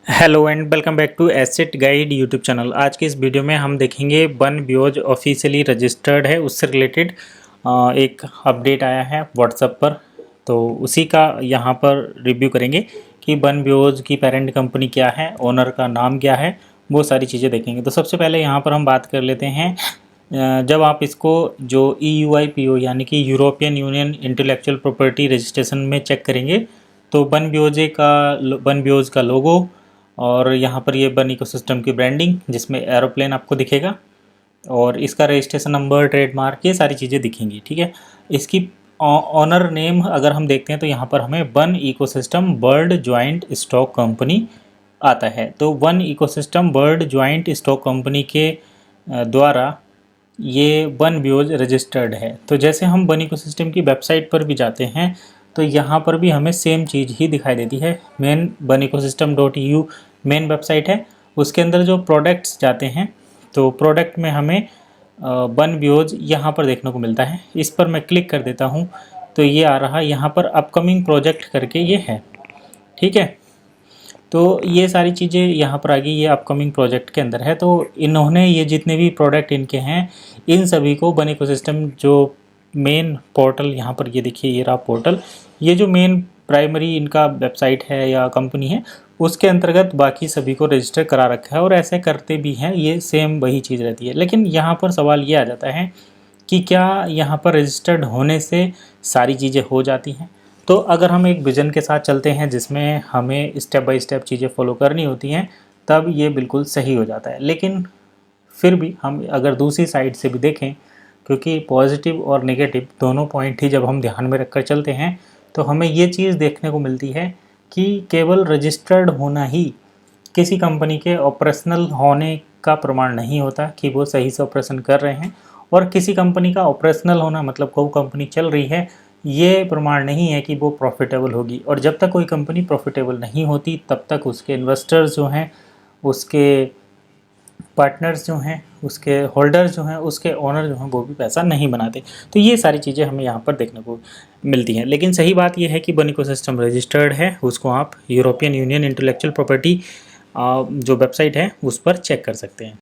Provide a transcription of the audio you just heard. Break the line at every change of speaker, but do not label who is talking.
Hello and welcome back to asset guide YouTube channel. आज के इस वीडियो में हम देखेंगे बन बियोज ऑफिशियली रजिस्टर्ड है, उससे रिलेटेड एक अपडेट आया है व्हाट्सएप पर, तो उसी का यहाँ पर रिव्यू करेंगे कि बन बियोज की पेरेंट कंपनी क्या है, ओनर का नाम क्या है, वो सारी चीज़ें देखेंगे। तो सबसे पहले यहाँ पर हम बात कर लेते हैं, जब आप इसको जो EUIPO यानी कि European union intellectual property registration में चेक करेंगे तो बन बियोज का लोगो और यहाँ पर ये बन इकोसिस्टम की ब्रांडिंग जिसमें एरोप्लेन आपको दिखेगा और इसका रजिस्ट्रेशन नंबर, ट्रेडमार्क, ये सारी चीज़ें दिखेंगी। ठीक है, इसकी ऑनर नेम अगर हम देखते हैं तो यहाँ पर हमें बन ecosystem bird joint stock company आता है। तो one ecosystem bird joint stock company के द्वारा ये बन बियोज रजिस्टर्ड है। तो जैसे हम बन इकोसिस्टम की वेबसाइट पर भी जाते हैं तो यहाँ पर भी हमें सेम चीज़ ही दिखाई देती है। मेन बन इकोसिस्टम .eu मेन वेबसाइट है, उसके अंदर जो प्रोडक्ट्स जाते हैं तो प्रोडक्ट में हमें बन बियोज यहाँ पर देखने को मिलता है। इस पर मैं क्लिक कर देता हूँ तो ये आ रहा, यहाँ पर अपकमिंग प्रोजेक्ट करके ये है। ठीक है, तो ये सारी चीज़ें यहाँ पर आ गई, ये अपकमिंग प्रोजेक्ट के अंदर है। तो इन्होंने ये जितने भी प्रोडक्ट इनके हैं इन सभी को बन इकोसिस्टम जो मेन पोर्टल, यहाँ पर ये देखिए ये रहा पोर्टल, ये जो मेन प्राइमरी इनका वेबसाइट है या कंपनी है उसके अंतर्गत बाकी सभी को रजिस्टर करा रखा है और ऐसे करते भी हैं, ये सेम वही चीज़ रहती है। लेकिन यहाँ पर सवाल ये आ जाता है कि क्या यहाँ पर रजिस्टर्ड होने से सारी चीज़ें हो जाती हैं? तो अगर हम एक विज़न के साथ चलते हैं जिसमें हमें स्टेप बाय स्टेप चीज़ें फॉलो करनी होती हैं तब ये बिल्कुल सही हो जाता है। लेकिन फिर भी हम अगर दूसरी साइड से भी देखें, क्योंकि पॉजिटिव और नेगेटिव दोनों पॉइंट ही जब हम ध्यान में रखकर चलते हैं तो हमें ये चीज़ देखने को मिलती है कि केवल रजिस्टर्ड होना ही किसी कंपनी के ऑपरेशनल होने का प्रमाण नहीं होता कि वो सही से ऑपरेशन कर रहे हैं, और किसी कंपनी का ऑपरेशनल होना मतलब कोई कंपनी चल रही है ये प्रमाण नहीं है कि वो प्रॉफिटेबल होगी। और जब तक कोई कंपनी प्रॉफिटेबल नहीं होती तब तक उसके इन्वेस्टर्स जो हैं, उसके पार्टनर्स जो हैं, उसके होल्डर्स जो हैं, उसके ओनर जो हैं वो भी पैसा नहीं बनाते। तो ये सारी चीज़ें हमें यहाँ पर देखने को मिलती हैं। लेकिन सही बात यह है कि बन इकोसिस्टम रजिस्टर्ड है, उसको आप यूरोपियन यूनियन इंटेलेक्चुअल प्रॉपर्टी जो वेबसाइट है उस पर चेक कर सकते हैं।